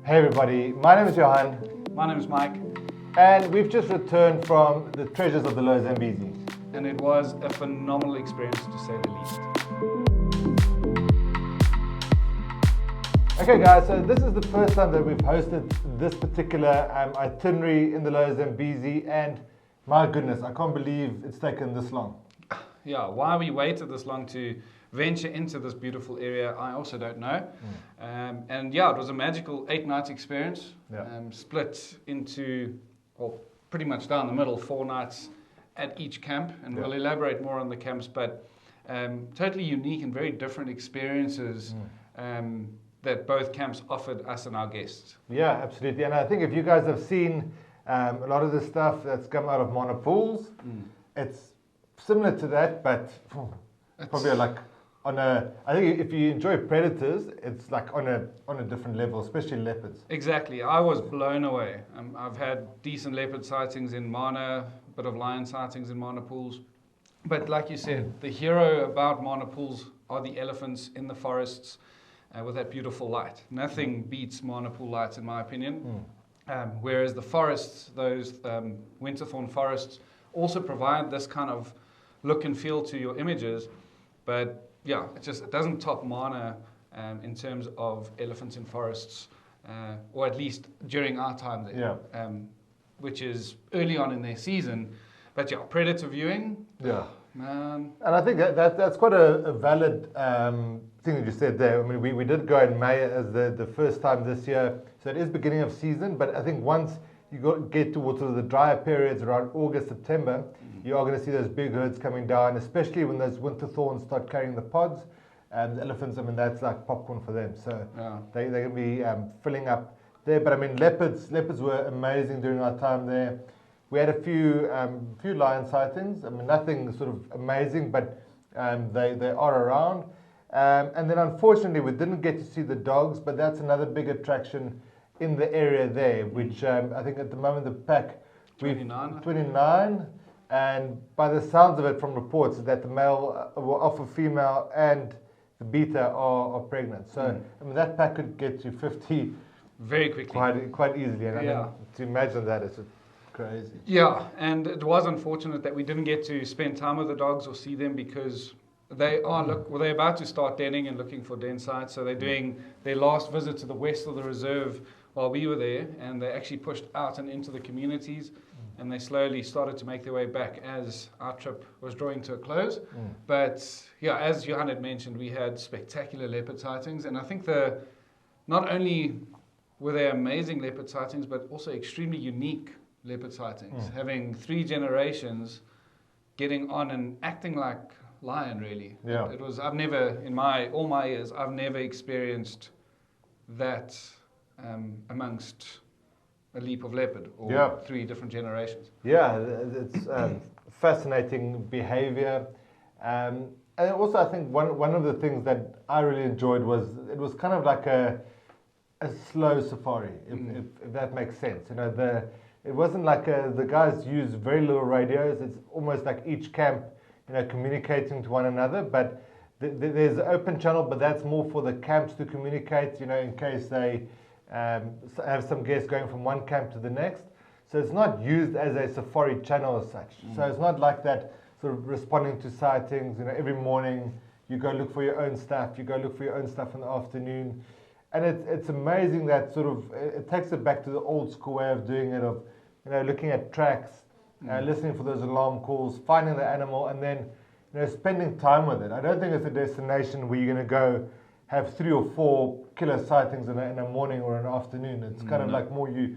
Hey everybody, my name is Johan, My name is Mike, and we've just returned from the treasures of the Lower Zambezi. and it was a phenomenal experience to say the least. Okay guys, so this is the first time that we've hosted this particular itinerary in the Lower Zambezi, and my goodness, I can't believe it's taken this long. Yeah, why we waited this long to venture into this beautiful area, I also don't know. And yeah, it was a magical 8-night experience, Yeah. split into, well, pretty much down the middle, 4 nights at each camp, and Yeah. we'll elaborate more on the camps, but totally unique and very different experiences that both camps offered us and our guests. Yeah, absolutely. And I think if you guys have seen a lot of the stuff that's come out of Mana Pools, it's similar to that, but probably like on a. I think if you enjoy predators, it's like on a different level, especially leopards. Exactly, I was blown away. I've had decent leopard sightings in Mana, a bit of lion sightings in Mana Pools. But like you said, the hero about Mana Pools are the elephants in the forests with that beautiful light. Nothing beats Mana Pool lights, in my opinion. Whereas the forests, those winterthorn forests, also provide this kind of look and feel to your images. But yeah, it doesn't top Mana in terms of elephants in forests, or at least during our time there, which is early on in their season. But yeah, predator viewing, Yeah. man. And I think that's quite a valid thing that you said there. I mean, we did go in May as the first time this year, so it is beginning of season. But I think once you get towards sort of the drier periods around August, September, you are going to see those big herds coming down, especially when those winter thorns start carrying the pods. And the elephants, I mean, that's like popcorn for them. So they're going to be filling up there. But I mean, leopards were amazing during our time there. We had a few lion sightings. I mean, nothing sort of amazing, but they are around. And then unfortunately, we didn't get to see the dogs, but that's another big attraction in the area there, which I think at the moment the pack, 29. And by the sounds of it from reports, that the male will offer female and the beta are pregnant. So I mean, that pack could get to 50 very quickly, quite easily. And I mean, to imagine that is crazy. Yeah, and it was unfortunate that we didn't get to spend time with the dogs or see them because they're about to start denning and looking for den sites. So they're doing their last visit to the west of the reserve while we were there, and they actually pushed out and into the communities, and they slowly started to make their way back as our trip was drawing to a close. But yeah, as Johan had mentioned, we had spectacular leopard sightings, and I think not only were they amazing leopard sightings, but also extremely unique leopard sightings, having 3 generations getting on and acting like lion, really. Yeah. It was, I've never, in all my years, I've never experienced that amongst a leap of leopard or 3 different generations. Yeah, it's fascinating behavior. And also I think one of the things that I really enjoyed was it was kind of like a slow safari, if that makes sense. You know, it wasn't like the guys used very little radios. It's almost like each camp, you know, communicating to one another. But there's an open channel, but that's more for the camps to communicate, you know, in case they have some guests going from one camp to the next. So it's not used as a safari channel as such. So it's not like that sort of responding to sightings, you know, every morning you go look for your own stuff, you go look for your own stuff in the afternoon. And it's amazing that sort of, it takes it back to the old school way of doing it, of, you know, looking at tracks, listening for those alarm calls, finding the animal, and then, you know, spending time with it. I don't think it's a destination where you're going to go have 3 or 4 killer sightings in a morning or an afternoon. It's kind of like more you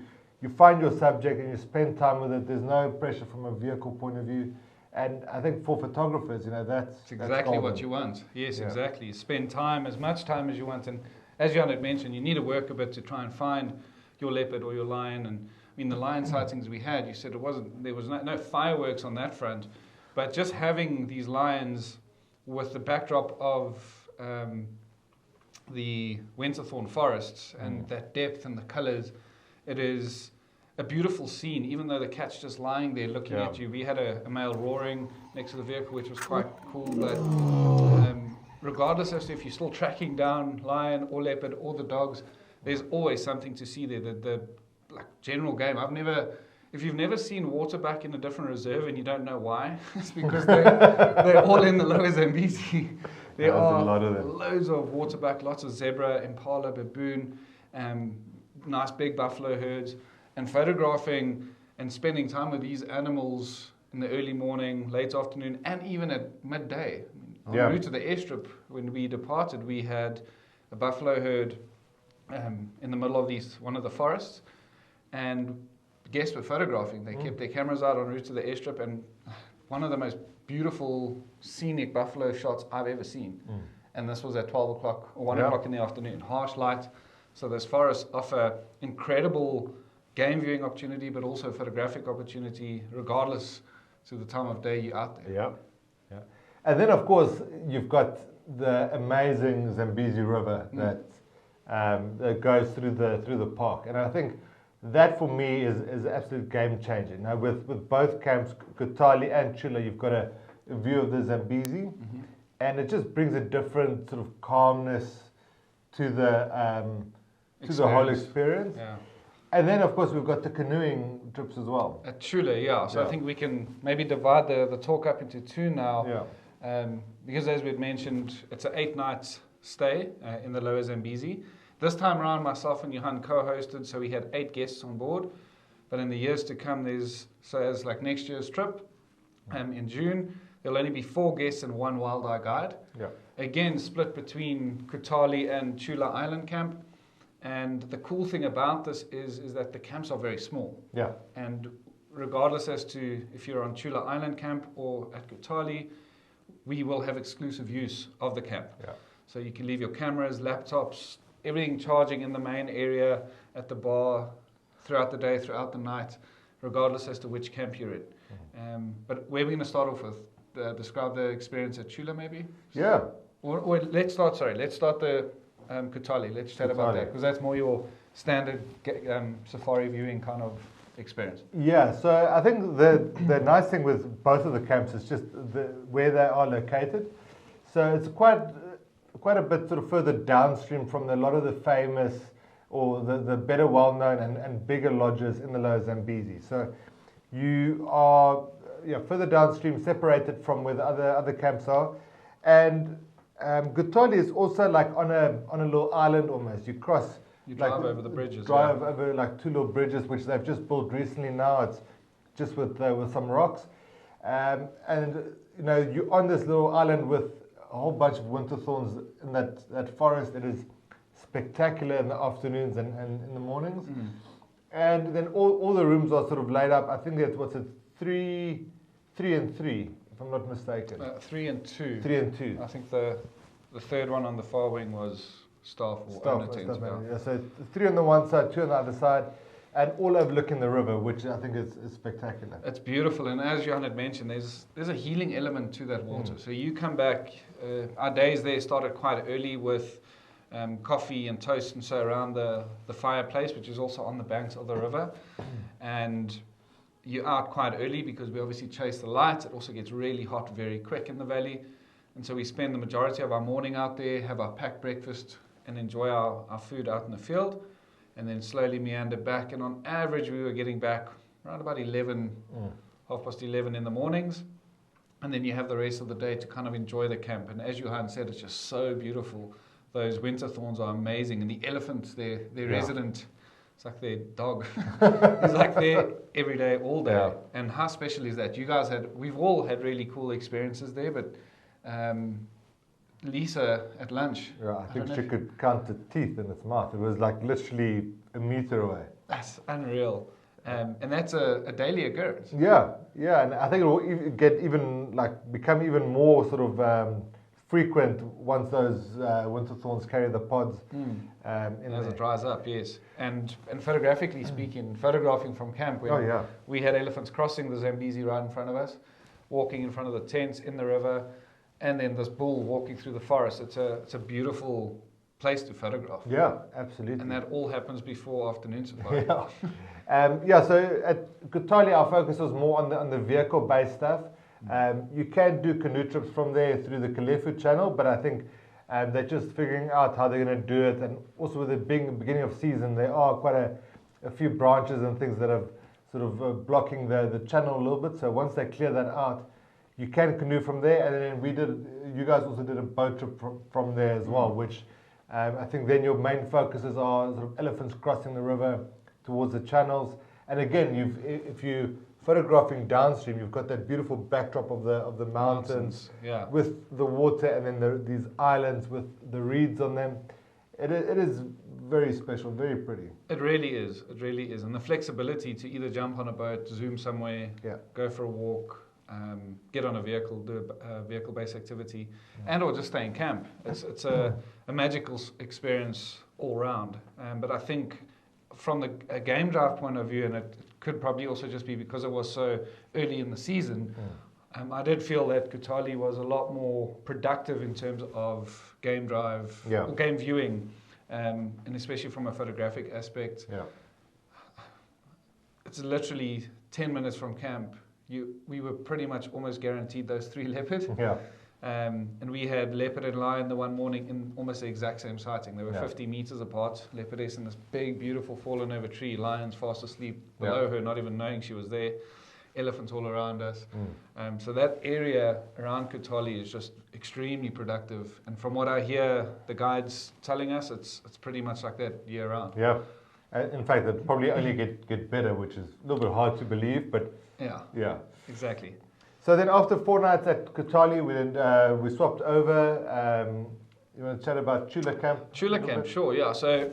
find your subject and you spend time with it. There's no pressure from a vehicle point of view. And I think for photographers, you know, that's exactly what you want. Yes, exactly. Spend time, as much time as you want. And as Jan had mentioned, you need to work a bit to try and find your leopard or your lion. And I mean, the lion sightings we had, you said there was no fireworks on that front, but just having these lions with the backdrop of the winterthorn forests and that depth and the colors, it is a beautiful scene, even though the cat's just lying there looking at you. We had a male roaring next to the vehicle, which was quite cool, but regardless as to if you're still tracking down lion or leopard or the dogs, there's always something to see there. The like general game. If you've never seen waterback in a different reserve and you don't know why, it's because they're all in the Lower Zambezi. There are a lot of them. Loads of waterback, lots of zebra, impala, baboon, nice big buffalo herds, and photographing and spending time with these animals in the early morning, late afternoon, and even at midday. En route to the airstrip, when we departed, we had a buffalo herd in the middle of one of the forests, and guests were photographing. They kept their cameras out en route to the airstrip, and one of the most beautiful scenic buffalo shots I've ever seen. And this was at 12 o'clock or 1 o'clock in the afternoon. Harsh light. So those forests offer incredible game viewing opportunity, but also photographic opportunity, regardless to the time of day you're out there. Yeah. And then, of course, you've got the amazing Zambezi River that goes through the park. And I think that for me is absolute game changer. Now with both camps, Kutali and Chula, you've got a view of the Zambezi, and it just brings a different sort of calmness to the whole experience. Yeah. And then, of course, we've got the canoeing trips as well. At Chula, yeah. So I think we can maybe divide the talk up into two now. Yeah. Because as we've mentioned, it's an 8-night stay in the Lower Zambezi. This time around, myself and Johan co-hosted, so we had 8 guests on board. But in the years to come, as like next year's trip, in June, there'll only be 4 guests and 1 wild eye guide. Yeah. Again, split between Kutali and Chula Island Camp. And the cool thing about this is that the camps are very small. Yeah. And regardless as to if you're on Chula Island Camp or at Kutali, we will have exclusive use of the camp. Yeah. So you can leave your cameras, laptops, everything charging in the main area, at the bar, throughout the day, throughout the night, regardless as to which camp you're in. But where are we going to start off with? Describe the experience at Chula, maybe? Yeah. Or let's start the Kutali. Let's chat about that, because that's more your standard safari viewing kind of experience. Yeah, so I think the nice thing with both of the camps is just where they are located. So it's quite a bit sort of further downstream from a lot of the famous or the better well-known and bigger lodges in the Lower Zambezi. So you are further downstream, separated from where the other camps are. And Kutali is also like on a little island almost. You drive over the bridges. Drive over like 2 little bridges, which they've just built recently now. It's just with some rocks. And you're on this little island with a whole bunch of winter thorns in that forest. It is spectacular in the afternoons and in the mornings. And then all the rooms are sort of laid up. I think that's 3 and 3, if I'm not mistaken. 3 and 2. 3 and 2. I think the third one on the far wing was staff or owner tent. Yeah, so 3 on the one side, 2 on the other side, and all overlooking the river, which I think is spectacular. It's beautiful, and as Johan had mentioned, there's a healing element to that water. So you come back, our days there started quite early with coffee and toast and so around the fireplace, which is also on the banks of the river. And you're out quite early because we obviously chase the lights. It also gets really hot very quick in the valley. And so we spend the majority of our morning out there, have our packed breakfast, and enjoy our food out in the field, and then slowly meander back. And on average, we were getting back around about 11:30 in the mornings. And then you have the rest of the day to kind of enjoy the camp. And as Johan said, it's just so beautiful. Those winter thorns are amazing. And the elephants, they're resident. It's like their dog. He's like there every day, all day. Yeah. And how special is that? We've all had really cool experiences there, but Lisa at lunch. Yeah, I think she could count the teeth in its mouth. It was like literally a meter away. That's unreal. And that's a daily occurrence. Yeah, and I think it will become even more sort of frequent once those winter thorns carry the pods. As it dries up, yes. And photographically speaking, photographing from camp, we had elephants crossing the Zambezi right in front of us, walking in front of the tents in the river, and then this bull walking through the forest. It's a beautiful place to photograph. Yeah, absolutely. And that all happens before afternoon safari. So at Kutali, our focus was more on the vehicle-based stuff. You can do canoe trips from there through the Kalefu channel, but I think and they're just figuring out how they're going to do it. And also with it being the beginning of season, there are quite a few branches and things that have sort of blocking the channel a little bit. So once they clear that out, you can canoe from there. And then you guys also did a boat trip from there as well, which I think then your main focuses are sort of elephants crossing the river towards the channels. And again, if you photographing downstream, you've got that beautiful backdrop of the mountains yeah, with the water, and then these islands with the reeds on them. It is very special, very pretty. It really is. It really is. And the flexibility to either jump on a boat, zoom somewhere, go for a walk, get on a vehicle, do a vehicle-based activity, and or just stay in camp. It's a magical experience all round. But I think from a game drive point of view, and it could probably also just be because it was so early in the season, I did feel that Kutali was a lot more productive in terms of game drive or game viewing, and especially from a photographic aspect. Yeah. It's literally 10 minutes from camp. We were pretty much almost guaranteed those 3 leopard. Yeah. And we had leopard and lion the one morning in almost the exact same sighting. They were 50 meters apart. Leopardess in this big, beautiful fallen over tree. Lions fast asleep below her, not even knowing she was there. Elephants all around us. So that area around Kutali is just extremely productive. And from what I hear the guides telling us, it's pretty much like that year round. Yeah. In fact, it probably only get better, which is a little bit hard to believe, but yeah. Exactly. So then after 4 nights at Kutali, we swapped over. You want to chat about Chula Camp? Chula Camp, sure, yeah. So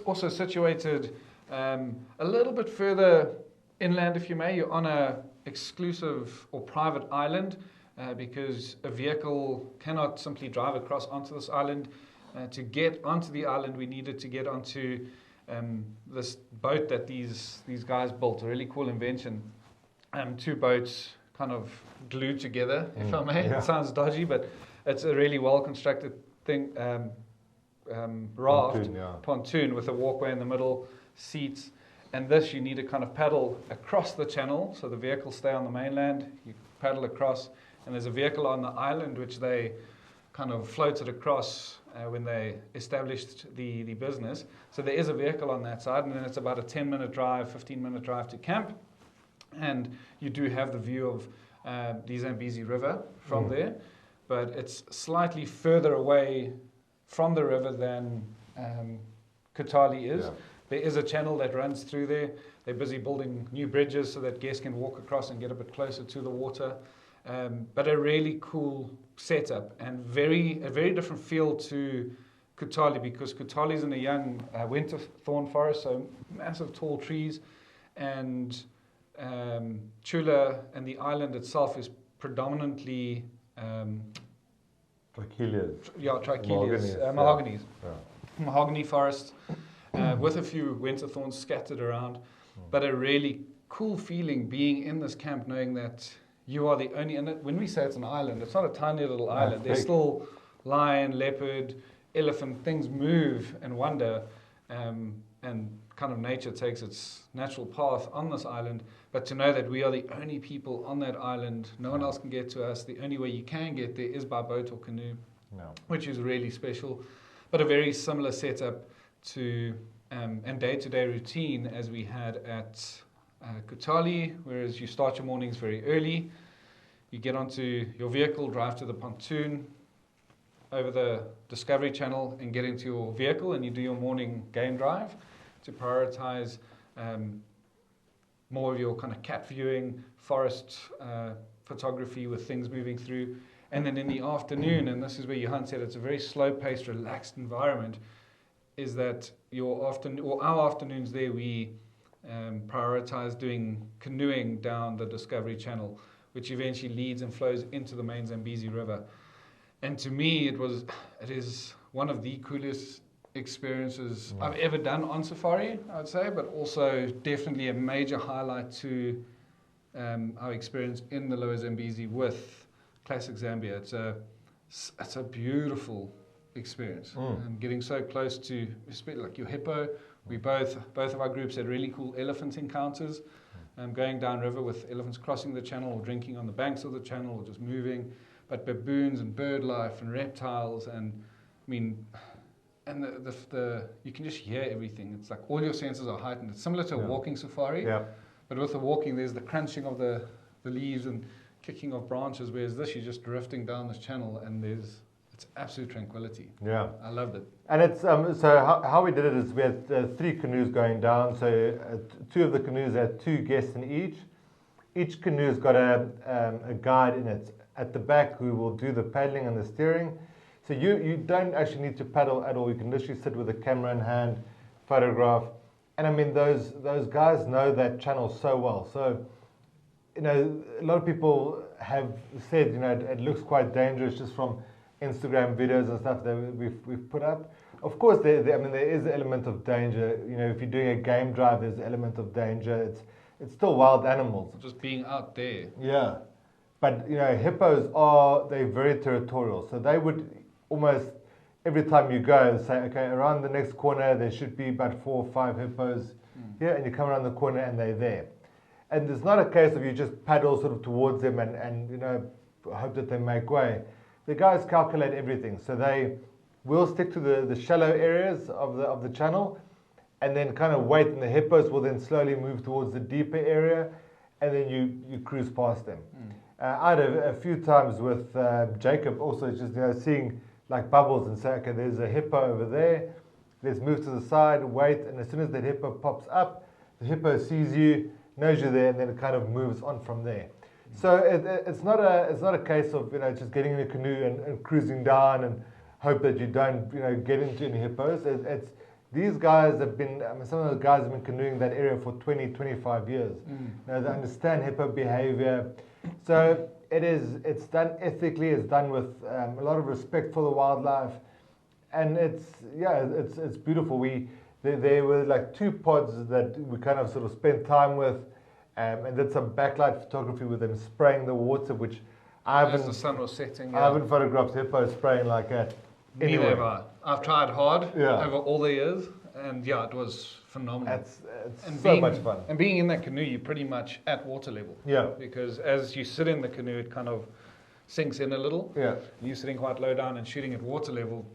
also situated a little bit further inland, if you may. You're on a exclusive or private island because a vehicle cannot simply drive across onto this island. To get onto the island, we needed to get onto this boat that these guys built, a really cool invention. 2 boats kind of glued together, if I may. It sounds dodgy, but it's a really well-constructed thing, raft, pontoon with a walkway in the middle, seats. And this, you need to kind of paddle across the channel, so the vehicles stay on the mainland. You paddle across, and there's a vehicle on the island which they kind of floated across when they established the business. So there is a vehicle on that side, and then it's about a 10-minute drive, 15-minute drive to camp. And you do have the view of the Zambezi River from there, but it's slightly further away from the river than Kutali is. Yeah. There is a channel that runs through there. They're busy building new bridges so that guests can walk across and get a bit closer to the water. But a really cool setup and a very different feel to Kutali, because Kutali is in a young winter thorn forest, so massive tall trees, and Chula and the island itself is predominantly Trichelias. Mahoganies. Yeah. Mahogany forest with a few winter thorns scattered around, but a really cool feeling being in this camp, knowing that you are the only, and when we say it's an island, it's not a tiny little island. There's still lion, leopard, elephant, things move and wander, and kind of nature takes its natural path on this island. But to know that we are the only people on that island, no one else can get to us. The only way you can get there is by boat or canoe, which is really special. But a very similar setup to and day-to-day routine as we had at Kutali, whereas you start your mornings very early. You get onto your vehicle, drive to the pontoon over the Discovery Channel and get into your vehicle, and you do your morning game drive to prioritize more of your kind of cat viewing, forest photography with things moving through. And then in the afternoon, and this is where Johan said it's a very slow-paced, relaxed environment, is that our afternoons there, we prioritize doing canoeing down the Discovery Channel, which eventually leads and flows into the main Zambezi River. And to me, it is one of the coolest experiences I've ever done on safari, I'd say, but also definitely a major highlight to our experience in the Lower Zambezi with Classic Zambia. It's a beautiful experience. Getting so close to, like your hippo. Both of our groups had really cool elephant encounters, going downriver with elephants crossing the channel or drinking on the banks of the channel or just moving. But baboons and bird life and reptiles and mean, and you can just hear everything. It's like all your senses are heightened. It's similar to a walking safari, but with the walking, there's the crunching of the leaves and kicking of branches, whereas this, you're just drifting down this channel, and it's absolute tranquility. Yeah. I loved it. And it's so how we did it is we had 3 canoes going down. So 2 of the canoes had 2 guests in each. Each canoe's got a guide in it at the back who will do the paddling and the steering. So you don't actually need to paddle at all. You can literally sit with a camera in hand, photograph. And I mean, those guys know that channel so well. So, you know, a lot of people have said, you know, it looks quite dangerous just from Instagram videos and stuff that we've put up. Of course, there is an element of danger. You know, if you're doing a game drive, there's an element of danger. It's still wild animals. Just being out there. Yeah. But, you know, hippos they're very territorial. So they would almost, every time you go, say, okay, around the next corner, there should be about 4 or 5 hippos here, and you come around the corner and they're there. And it's not a case of you just paddle sort of towards them and you know, hope that they make way. The guys calculate everything. So they will stick to the shallow areas of the channel and then kind of wait, and the hippos will then slowly move towards the deeper area, and then you cruise past them. I had a few times with Jacob also, just, you know, seeing like bubbles and say, okay, there's a hippo over there, let's move to the side, wait, and as soon as that hippo pops up, the hippo sees you, knows you're there, and then it kind of moves on from there. So it's not a case of, you know, just getting in a canoe and cruising down and hope that you don't, you know, get into any hippos. These guys have been, I mean, some of the guys have been canoeing that area for 20, 25 years. You know, they understand hippo behavior. So it's done ethically, it's done with a lot of respect for the wildlife, and it's beautiful. There were like 2 pods that we kind of sort of spent time with, and did some backlight photography with them spraying the water, which As the sun was setting. I haven't photographed hippos spraying like that. Neither have I. I've tried hard over all the years, and it was phenomenal. It's so much fun. And being in that canoe, you're pretty much at water level. Yeah. Because as you sit in the canoe, it kind of sinks in a little. Yeah. You're sitting quite low down and shooting at water level.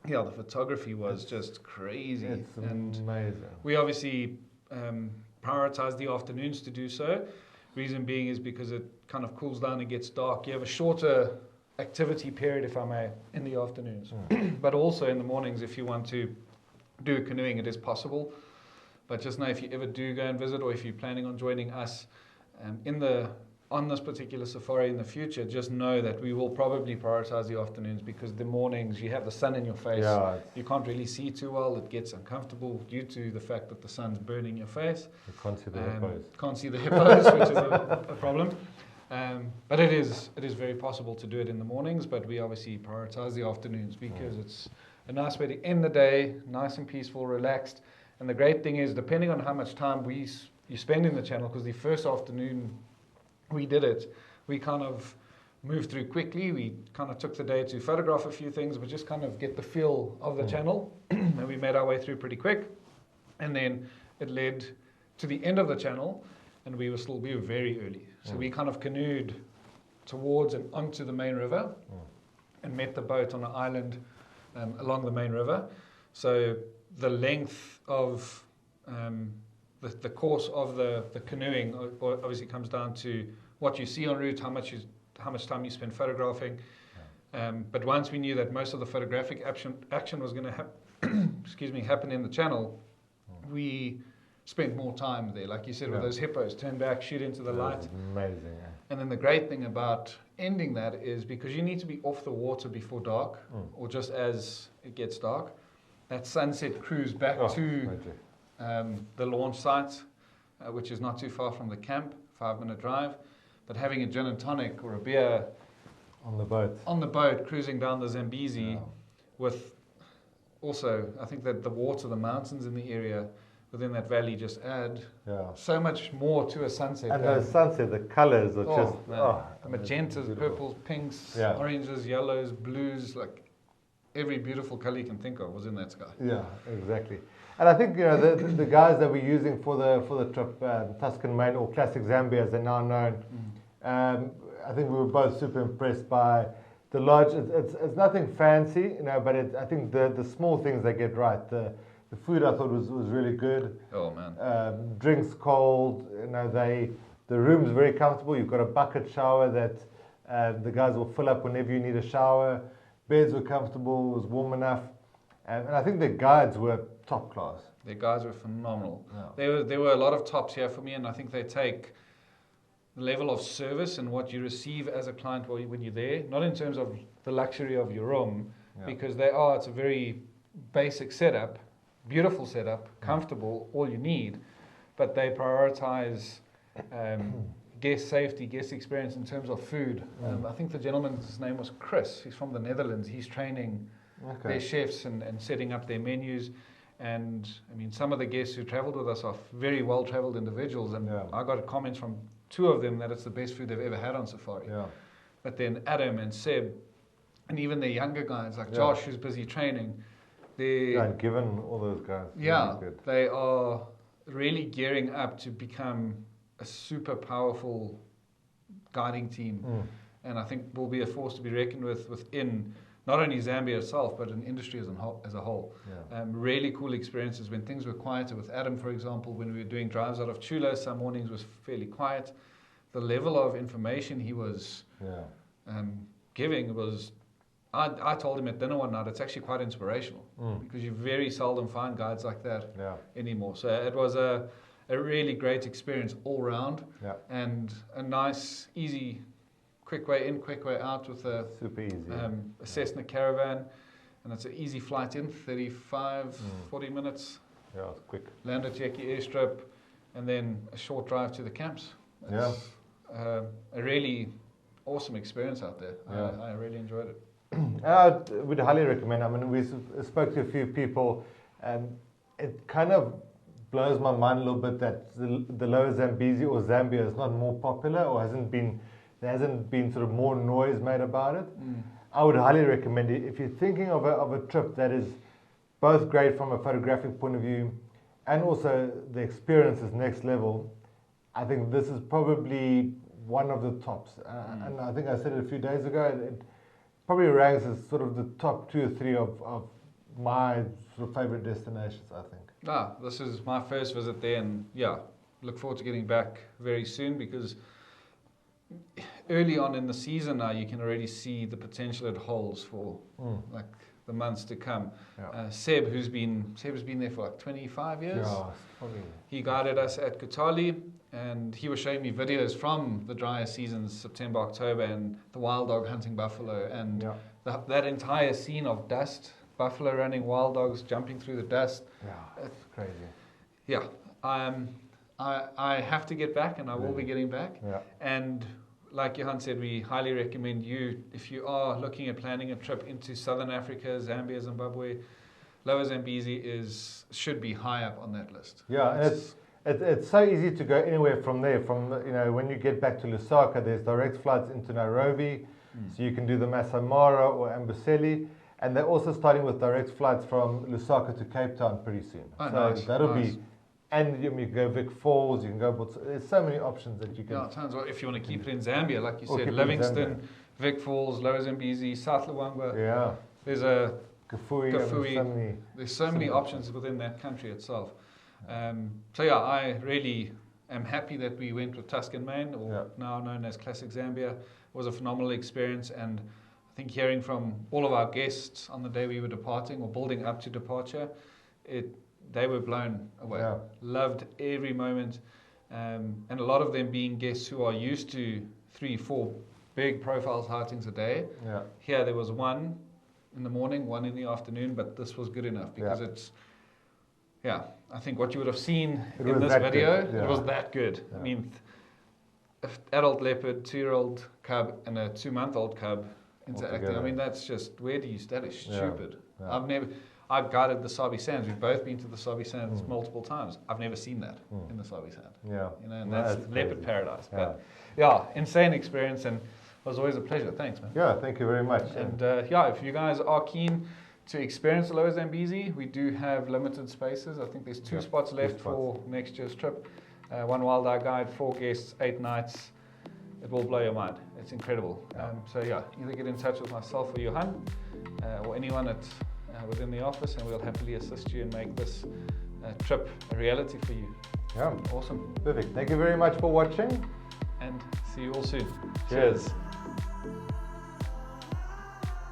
Yeah, the photography was just crazy. It's amazing. We obviously prioritize the afternoons to do so. Reason being is because it kind of cools down and gets dark. You have a shorter activity period, if I may, in the afternoons. But also in the mornings, if you want to do canoeing, it is possible. But just know, if you ever do go and visit, or if you're planning on joining us on this particular safari in the future, just know that we will probably prioritize the afternoons, because the mornings you have the sun in your face. You can't really see too well. It gets uncomfortable due to the fact that the sun's burning your face. You can't see the hippos. Can't see the hippos, which is a problem. But it is very possible to do it in the mornings, but we obviously prioritize the afternoons because it's a nice way to end the day, nice and peaceful, relaxed. And the great thing is, depending on how much time you spend in the channel, because the first afternoon we did it, we kind of moved through quickly. We kind of took the day to photograph a few things, but just kind of get the feel of the channel. And we made our way through pretty quick. And then it led to the end of the channel, and we were very early. So we kind of canoed towards and onto the main river and met the boat on an island along the main river. So the length of the course of the canoeing obviously comes down to what you see en route, how much time you spend photographing. But once we knew that most of the photographic action was going to happen in the channel, we spent more time there, like you said, with those hippos. Turn back, shoot into the light. Amazing. And then the great thing about ending that is, because you need to be off the water before dark, or just as it gets dark, that sunset cruise back to the launch site, which is not too far from the camp, 5-minute drive. But having a gin and tonic or a beer on the boat, cruising down the Zambezi, with also, I think that the water, the mountains in the area within that valley just add so much more to a sunset. And the sunset, the colours are magentas, purples, pinks, oranges, yellows, blues, like every beautiful colour you can think of was in that sky. Yeah, exactly. And I think, you know, the guys that we're using for the trip, Tuscan Main, or Classic Zambia as they're now known, I think we were both super impressed by the lodge, it's nothing fancy, but I think the small things they get right. The food I thought was really good. Oh man. Drinks cold. The room's very comfortable. You've got a bucket shower that the guys will fill up whenever you need a shower. Beds were comfortable. It was warm enough, and I think the guides were top class. Their guides were phenomenal. Yeah. There were a lot of tops here for me, and I think they take the level of service and what you receive as a client when you're there, not in terms of the luxury of your room, because it's a very basic setup, beautiful setup, comfortable, all you need, but they prioritize guest safety, guest experience in terms of food. I think the gentleman's name was Chris. He's from the Netherlands. He's training their chefs and setting up their menus. And I mean, some of the guests who traveled with us are very well-traveled individuals, and I got comments from 2 of them that it's the best food they've ever had on safari. Yeah. But then Adam and Seb, and even the younger guys like Josh, who's busy training, and given all those guys, really good. They are really gearing up to become a super powerful guiding team, and I think will be a force to be reckoned with within not only Zambia itself, but an industry as a whole. Yeah. Really cool experiences when things were quieter. With Adam, for example, when we were doing drives out of Chula, some mornings was fairly quiet. The level of information he was giving was, I told him at dinner one night, it's actually quite inspirational, because you very seldom find guides like that anymore. So it was a really great experience all round, and a nice, easy, quick way in, quick way out with a super easy a Cessna Caravan, and it's an easy flight in, 40 minutes. Yeah, it's quick. Land at Yeki Airstrip, and then a short drive to the camps. It's a really awesome experience out there. I really enjoyed it. I would highly recommend. I mean, we spoke to a few people, and it kind of blows my mind a little bit that the Lower Zambezi or Zambia is not more popular, or there hasn't been sort of more noise made about it. I would highly recommend it if you're thinking of a trip that is both great from a photographic point of view, and also the experience is next level. I think this is probably one of the tops, and I think I said it a few days ago. It probably ranks as sort of the top 2 or 3 of my sort of favorite destinations, I think. This is my first visit there, and look forward to getting back very soon, because early on in the season now you can already see the potential it holds for like the months to come. Seb has been there for like 25 years. Probably. He guided us at Kutali, and he was showing me videos from the drier seasons, September, October, and the wild dog hunting buffalo, and that entire scene of dust, buffalo running, wild dogs jumping through the dust. It's crazy. I have to get back, and I will be getting back. And like Johan said, we highly recommend you, if you are looking at planning a trip into Southern Africa, Zambia, Zimbabwe, Lower Zambezi should be high up on that list. It's so easy to go anywhere from there. From when you get back to Lusaka, there's direct flights into Nairobi, so you can do the Masai Mara or Amboseli, and they're also starting with direct flights from Lusaka to Cape Town pretty soon. That'll be. And you can go Vic Falls, you can go, there's so many options that you can. Tons. Well, if you want to keep it in Zambia, like you said, Livingston, Vic Falls, Lower Zambezi, South Luangwa. There's a Kafui. There's so many options within that country itself. I really am happy that we went with Tuscan Main, or now known as Classic Zambia. It was a phenomenal experience, and I think hearing from all of our guests on the day we were departing or building up to departure, they were blown away. Loved every moment, and a lot of them being guests who are used to 3-4 big profile sightings a day. Here there was one in the morning, one in the afternoon, but this was good enough, because it's I think what you would have seen in this video, it was that good. I mean, adult leopard, 2-year-old cub, and a 2-month-old cub interacting. I mean, that's just, where do you start? It's stupid. I've guided the Sabi Sands. We've both been to the Sabi Sands multiple times. I've never seen that in the Sabi Sand. And that's leopard paradise. But insane experience, and it was always a pleasure. Thanks, man. Thank you very much. And if you guys are keen to experience the Lower Zambezi, we do have limited spaces. I think there's 2 spots left for next year's trip. One wild eye guide, 4 guests, 8 nights. it will blow your mind. It's incredible. So yeah, either get in touch with myself or Johan or anyone within the office, and we'll happily assist you and make this trip a reality for you. Yeah. Awesome. Perfect. Thank you very much for watching. And see you all soon. Cheers.